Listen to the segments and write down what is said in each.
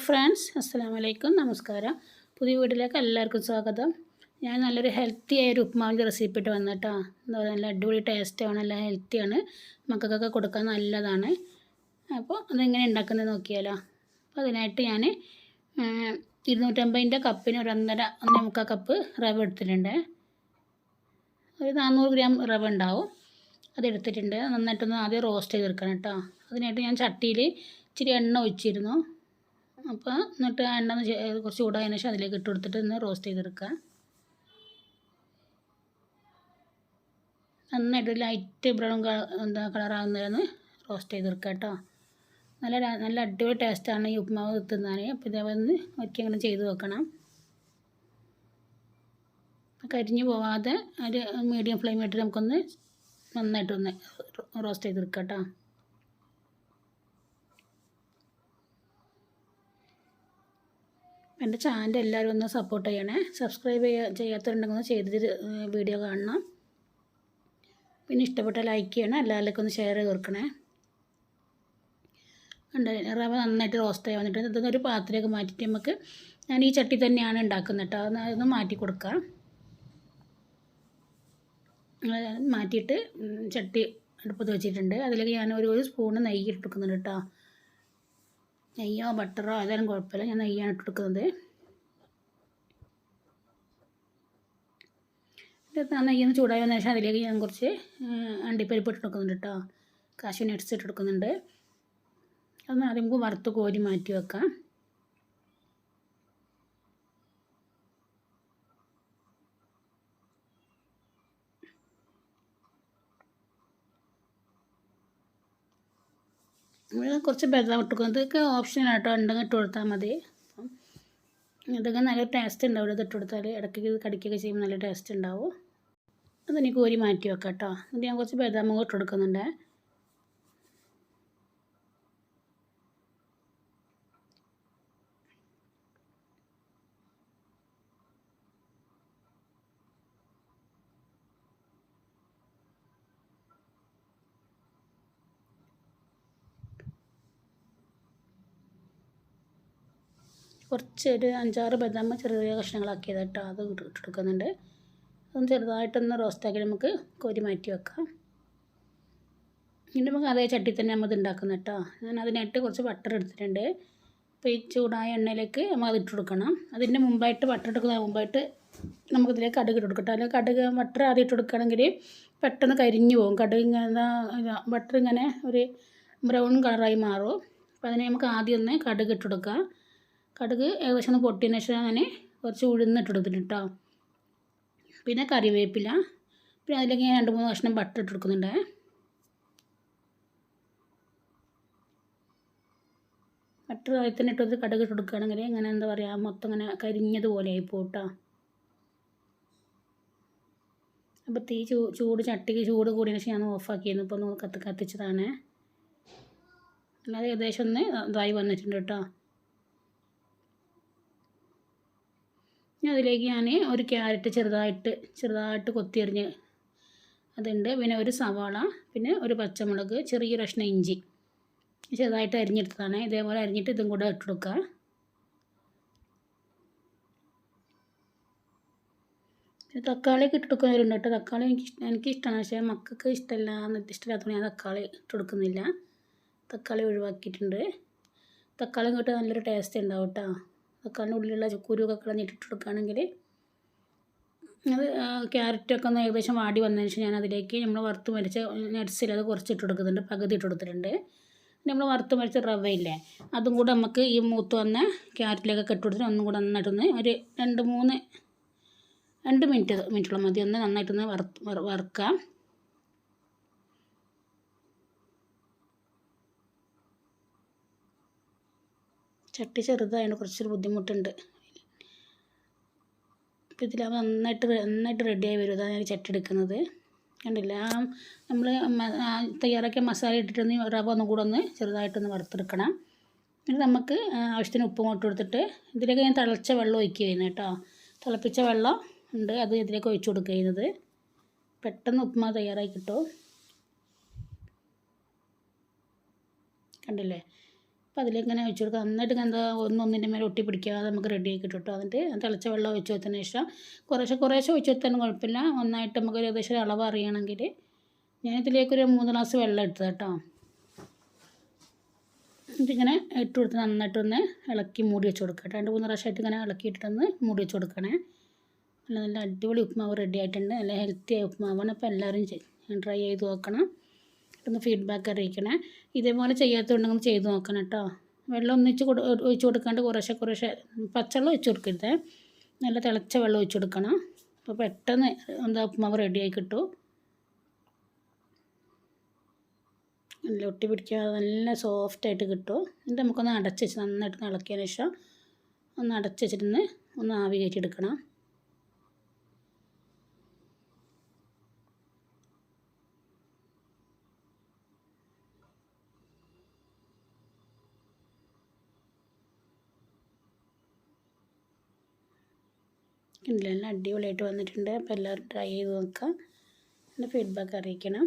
Friends, അസ്സലാമു അലൈക്കും, നമസ്കാരം. പുതിയ വീട്ടിലേക്ക് എല്ലാവർക്കും സ്വാഗതം. ഞാൻ നല്ലൊരു ഹെൽത്തി ആയൊരു ഉപ്പുമാവിൻ്റെ റെസിപ്പി ഇട്ട് വന്നിട്ടോ. എന്താ പറയുക, നല്ല അടിപൊളി ടേസ്റ്റാണ്, നല്ല ഹെൽത്തിയാണ്, മക്കൾക്കൊക്കെ കൊടുക്കാൻ നല്ലതാണ്. അപ്പോൾ അതെങ്ങനെ ഉണ്ടാക്കുന്നത് നോക്കിയാലോ. അപ്പോൾ അതിനായിട്ട് ഞാൻ 250 കപ്പിന് ഒരു 1.5 കപ്പ് റവ എടുത്തിട്ടുണ്ട്. ഒരു 400 ഗ്രാം റവ ഉണ്ടാവും, അതെടുത്തിട്ടുണ്ട്. നന്നായിട്ടൊന്ന് ആദ്യം റോസ്റ്റ് ചെയ്തെടുക്കണം കേട്ടോ. അതിനായിട്ട് ഞാൻ ചട്ടിയിൽ ഇച്ചിരി എണ്ണ ഒഴിച്ചിരുന്നു. അപ്പോൾ എന്നിട്ട് എണ്ണ കുറച്ച് ചൂടായതിനു ശേഷം അതിലേക്ക് ഇട്ട് കൊടുത്തിട്ട് ഒന്ന് റോസ്റ്റ് ചെയ്തെടുക്കുക. നന്നായിട്ട് ലൈറ്റ് ബ്രൗൺ കളറാകുന്നതിന് റോസ്റ്റ് ചെയ്തെടുക്കുക കേട്ടോ. നല്ല അടിപൊളി ടേസ്റ്റാണ് ഈ ഉപ്പുമാവ് തിന്നാൻ. അപ്പോൾ ഇതേപോലെ ഒന്ന് ഒരിക്കലും ചെയ്ത് വെക്കണം. കരിഞ്ഞു പോവാതെ ഒരു മീഡിയം ഫ്ലെയിമിലിട്ട് നമുക്കൊന്ന് നന്നായിട്ടൊന്ന് റോസ്റ്റ് ചെയ്തെടുക്കുക കേട്ടോ. എൻ്റെ ചാനൽ എല്ലാവരും ഒന്ന് സപ്പോർട്ട് ചെയ്യണേ. സബ്സ്ക്രൈബ് ചെയ്യാത്തവരുണ്ടെങ്കിൽ ഒന്ന് ചെയ്തിട്ട് വീഡിയോ കാണണം. പിന്നെ ഇഷ്ടപ്പെട്ട ലൈക്ക് ചെയ്യണം, എല്ലാവർക്കും ഒന്ന് ഷെയർ ചെയ്ത് കൊടുക്കണേ. റവ നന്നായിട്ട് റോസ്റ്റ് ആയി വന്നിട്ട് ഇതൊന്നൊരു പാത്രത്തിലേക്ക് മാറ്റിയിട്ട് നമുക്ക്, ഞാൻ ഈ ചട്ടി തന്നെയാണ് ഉണ്ടാക്കുന്നത് കേട്ടോ, അതൊന്ന് മാറ്റി കൊടുക്കാം. മാറ്റിയിട്ട് ചട്ടി അടുപ്പത്ത് വെച്ചിട്ടുണ്ട്. അതിലേക്ക് ഞാൻ ഒരു സ്പൂണ് നെയ്യ് ഇട്ട് കൊടുക്കുന്നുണ്ട് കേട്ടോ. നെയ്യോ ബട്ടറോ ഏതായാലും കുഴപ്പമില്ല, ഞാൻ നെയ്യാണ് ഇട്ട് കൊടുക്കുന്നത്. നെയ്യൊന്ന് ചൂടായി വന്ന ശേഷം അതിലേക്ക് ഞാൻ കുറച്ച് അണ്ടിപ്പരിപ്പ് ഇട്ട് കൊടുക്കുന്നുണ്ട് കേട്ടോ. കാഷ്യൂ നട്ട്സ് ഇട്ട് കൊടുക്കുന്നുണ്ട്. അതൊന്ന് ആദ്യം നമുക്ക് വറുത്ത് കോരി മാറ്റി വെക്കാം. കുറച്ച് ബദാം ഇട്ട് കൊടുക്കുന്നത്, ഇതൊക്കെ ഓപ്ഷനായിട്ടോ, ഉണ്ടെങ്കിൽ ഇട്ട് കൊടുത്താൽ മതി. അപ്പം ഇതൊക്കെ നല്ല ടേസ്റ്റ് ഉണ്ടാവും. ഇത് ഇട്ട് കൊടുത്താൽ ഇടയ്ക്ക് കടിക്കുകയൊക്കെ ചെയ്യുമ്പോൾ നല്ല ടേസ്റ്റ് ഉണ്ടാവും. അതെനിക്ക് കോരി മാറ്റി വെക്കാം കേട്ടോ. എന്നിട്ട് ഞാൻ കുറച്ച് ബദാം ഇട്ട് കൊടുക്കുന്നുണ്ട്. കുറച്ചൊരു 5-6 ബദാം ചെറിയ കഷ്ണങ്ങളാക്കിയത് കേട്ടോ, അത് ഇട്ടെടുക്കുന്നുണ്ട്. അതൊന്ന് ചെറുതായിട്ടൊന്ന് റോസ്റ്റാക്കി നമുക്ക് കോരി മാറ്റി വെക്കാം. ഇനി നമുക്ക് അതേ ചട്ടി തന്നെ നമ്മൾ ഇത് ഉണ്ടാക്കുന്നത് കേട്ടോ. ഞാൻ അതിനായിട്ട് കുറച്ച് ബട്ടർ എടുത്തിട്ടുണ്ട്. അപ്പോൾ ഈ ചൂടായ എണ്ണയിലേക്ക് നമ്മൾ അത് ഇട്ട് കൊടുക്കണം. അതിൻ്റെ മുമ്പായിട്ട് ബട്ടർ എടുക്കുന്ന മുമ്പായിട്ട് നമുക്കിതിലേക്ക് കടുക് ഇട്ട് കൊടുക്കട്ടോ. അല്ലെങ്കിൽ കടുക് ബട്ടർ ആദ്യം ഇട്ട് കൊടുക്കുകയാണെങ്കിൽ പെട്ടെന്ന് കരിഞ്ഞു പോകും. കടുക് ഇങ്ങനെ ബട്ടർ ഇങ്ങനെ ഒരു ബ്രൗൺ കളറായി മാറും. അപ്പോൾ അതിനെ നമുക്ക് ആദ്യം ഒന്ന് കടുക് ഇട്ട് കൊടുക്കുക. കടുക് ഏകദേശം ഒന്ന് പൊട്ടിയതിന് ശേഷം അങ്ങനെ കുറച്ച് ഉഴുന്നിട്ട് കൊടുത്തിട്ടുണ്ട് കേട്ടോ. പിന്നെ കറിവേപ്പില, പിന്നെ അതിലേക്ക് 2-3 കഷ്ണം ബട്ടർ ഇട്ട് കൊടുക്കുന്നുണ്ട്. ബട്ടർ അതിൽ തന്നെ ഇട്ടത് കടുക് ഇട്ട് കൊടുക്കുകയാണെങ്കിൽ ഇങ്ങനെ എന്താ പറയുക, മൊത്തം ഇങ്ങനെ കരിഞ്ഞതുപോലെ ആയിപ്പോവും കേട്ടോ. അപ്പോൾ തീ ചട്ടിക്ക് ചൂട് കൂടിയതിന് ശേഷം ഞാൻ ഓഫാക്കിയിരുന്നു. ഇപ്പോൾ ഒന്ന് കത്തിച്ചതാണ്. അല്ലാതെ ഏകദേശം ഒന്ന് ഇതായി വന്നിട്ടുണ്ട് കേട്ടോ. അതിലേക്ക് ഞാൻ ഒരു ക്യാരറ്റ് ചെറുതായിട്ട് കൊത്തിയരിഞ്ഞ് അതുണ്ട്. പിന്നെ ഒരു സവാള, പിന്നെ ഒരു പച്ചമുളക്, ചെറിയൊരു കഷ്ണം ഇഞ്ചി ചെറുതായിട്ട് അരിഞ്ഞെടുത്തതാണ്. ഇതേപോലെ അരിഞ്ഞിട്ട് ഇതും കൂടെ ഇട്ട് കൊടുക്കുക. തക്കാളിയൊക്കെ ഇട്ട് കൊടുക്കുന്നവരുണ്ട് കേട്ടോ. തക്കാളി എനിക്കിഷ്ടമാണ്, പക്ഷേ മക്കൾക്ക് ഇഷ്ടമില്ലാത്തതുകൊണ്ട് ഞാൻ തക്കാളി ഇട്ട് കൊടുക്കുന്നില്ല. തക്കാളി ഒഴിവാക്കിയിട്ടുണ്ട്. തക്കാളി ഇങ്ങോട്ട് നല്ലൊരു ടേസ്റ്റ് ഉണ്ടാവും കേട്ടോ. തക്കാളിൻ്റെ ഉള്ളിലുള്ള കുരുവൊക്കെ കളഞ്ഞിട്ടിട്ട് കൊടുക്കുകയാണെങ്കിൽ അത് ക്യാരറ്റൊക്കെ ഒന്ന് ഏകദേശം വാടി വന്നതിന് ശേഷം ഞാൻ അതിലേക്ക് നമ്മൾ വറുത്ത് മരിച്ച നട്ട്സിൽ അത് കുറച്ചിട്ട് കൊടുക്കുന്നുണ്ട്, പകുതി ഇട്ട് കൊടുത്തിട്ടുണ്ട്. നമ്മൾ വറുത്ത് മരിച്ച റവയില്ലേ, അതും കൂടെ നമുക്ക് ഈ മൂത്ത് വന്ന ക്യാരറ്റിലേക്കൊക്കെ ഇട്ട് കൊടുത്തിട്ട് ഒന്നും കൂടെ നന്നായിട്ടൊന്ന് ഒരു 2 മിനിറ്റോളം മതി ഒന്ന് നന്നായിട്ടൊന്ന് വറുക്കാം. ചട്ടി ചെറുതായതുകൊണ്ട് കുറച്ചൊരു ബുദ്ധിമുട്ടുണ്ട്. അപ്പോൾ ഇതിലാകുമ്പോൾ നന്നായിട്ട് റെഡിയായി വരും. അതാണ് ഞാൻ ചട്ടി എടുക്കുന്നത്. കണ്ടില്ല, നമ്മൾ തയ്യാറാക്കിയ മസാല ഇട്ടിട്ടൊന്ന് റവ ഒന്നും കൂടെ ഒന്ന് ചെറുതായിട്ടൊന്ന് വറുത്തെടുക്കണം. എന്നിട്ട് നമുക്ക് ആവശ്യത്തിന് ഉപ്പും ഇട്ട് കൊടുത്തിട്ട് ഇതിലേക്ക് ഞാൻ തിളച്ച വെള്ളം ഒഴിക്കുക ചെയ്യുന്നത് കേട്ടോ. തിളപ്പിച്ച വെള്ളം ഉണ്ട്, അത് ഇതിലേക്ക് ഒഴിച്ചു കൊടുക്കുക ചെയ്യുന്നത്. പെട്ടെന്ന് ഉപ്പുമാവ് തയ്യാറായി കിട്ടും. കണ്ടില്ലേ, അപ്പോൾ അതിലേക്ക് ഇങ്ങനെ ഒഴിച്ച് കൊടുക്കുക. നന്നായിട്ട് എന്താ ഒന്നിൻ്റെ മേലെ ഒട്ടി പിടിക്കാതെ നമുക്ക് റെഡി ആക്കി കിട്ടും. എന്നിട്ട് തിളച്ച വെള്ളം ഒഴിച്ച് വെച്ചതിന് ശേഷം കുറേശ്ശെ ഒഴിച്ച് വെച്ചാലും കുഴപ്പമില്ല. ഒന്നായിട്ട് നമുക്ക് ഏകദേശം അളവ് അറിയണമെങ്കിൽ ഞാനിതിലേക്കൊരു 3 ഗ്ലാസ് വെള്ളം എടുത്തത് കേട്ടോ. എന്നിട്ടിങ്ങനെ ഇട്ട് കൊടുത്ത് നന്നായിട്ടൊന്ന് ഇളക്കി മൂടി വെച്ച് കൊടുക്കുക. 2-3 പ്രാവശ്യമായിട്ട് ഇങ്ങനെ ഇളക്കിയിട്ടൊന്ന് മൂടി വെച്ച് കൊടുക്കണേ. നല്ല അടിപൊളി ഉപ്പുമാവ് റെഡി ആയിട്ടുണ്ട്. നല്ല ഹെൽത്തി ആയ ഉപ്പുമാവാണ്. അപ്പോൾ എല്ലാവരും ട്രൈ ചെയ്ത് നോക്കണം. ഒന്ന് ഫീഡ്ബാക്ക് അറിയിക്കണേ. ഇതേപോലെ ചെയ്യാത്തതുണ്ടെങ്കിൽ ചെയ്ത് നോക്കണം കേട്ടോ. വെള്ളം ഒഴിച്ച് കൊടുക്കാണ്ട് കുറേശ്ശെ പച്ചവെള്ളം ഒഴിച്ച് കൊടുക്കരുത്. നല്ല തിളച്ച വെള്ളം ഒഴിച്ച് കൊടുക്കണം. അപ്പോൾ പെട്ടെന്ന് ഉപ്പുമാവ് റെഡിയായി കിട്ടും. നല്ല ഒട്ടി പിടിക്കാതെ നല്ല സോഫ്റ്റായിട്ട് കിട്ടും. എന്നിട്ട് നമുക്കൊന്ന് അടച്ച് വെച്ച് നന്നായിട്ട് ഇളക്കിയതിന് ശേഷം ഒന്ന് അടച്ച് വെച്ചിട്ട് ഒന്ന് ആവി കയറ്റിയെടുക്കണം. എല്ലാം അടിപൊളിയായിട്ട് വന്നിട്ടുണ്ട്. അപ്പോൾ എല്ലാവരും ട്രൈ ചെയ്ത് നോക്കുക. എൻ്റെ ഫീഡ്ബാക്ക് അറിയിക്കണം.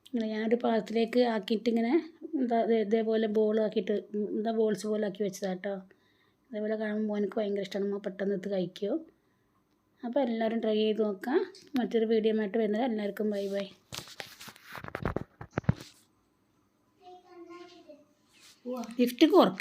ഇങ്ങനെ ഞാനൊരു പാത്രത്തിലേക്ക് ആക്കിയിട്ട് ഇങ്ങനെ ഇതേപോലെ ബോൾസ് പോലെ ആക്കി വെച്ചതാണ് കേട്ടോ. അതേപോലെ കാണുമ്പോൾ എനിക്ക് ഭയങ്കര ഇഷ്ടമാണ്. നമ്മൾ പെട്ടെന്ന് എടുത്ത് കഴിക്കുമോ. അപ്പോൾ എല്ലാവരും ട്രൈ ചെയ്ത് നോക്കുക. മറ്റൊരു വീഡിയോ ആയിട്ട് വരുന്നത്. എല്ലാവർക്കും ബൈ ബൈ. ഗിഫ്റ്റ് കുറയ്ക്കുക.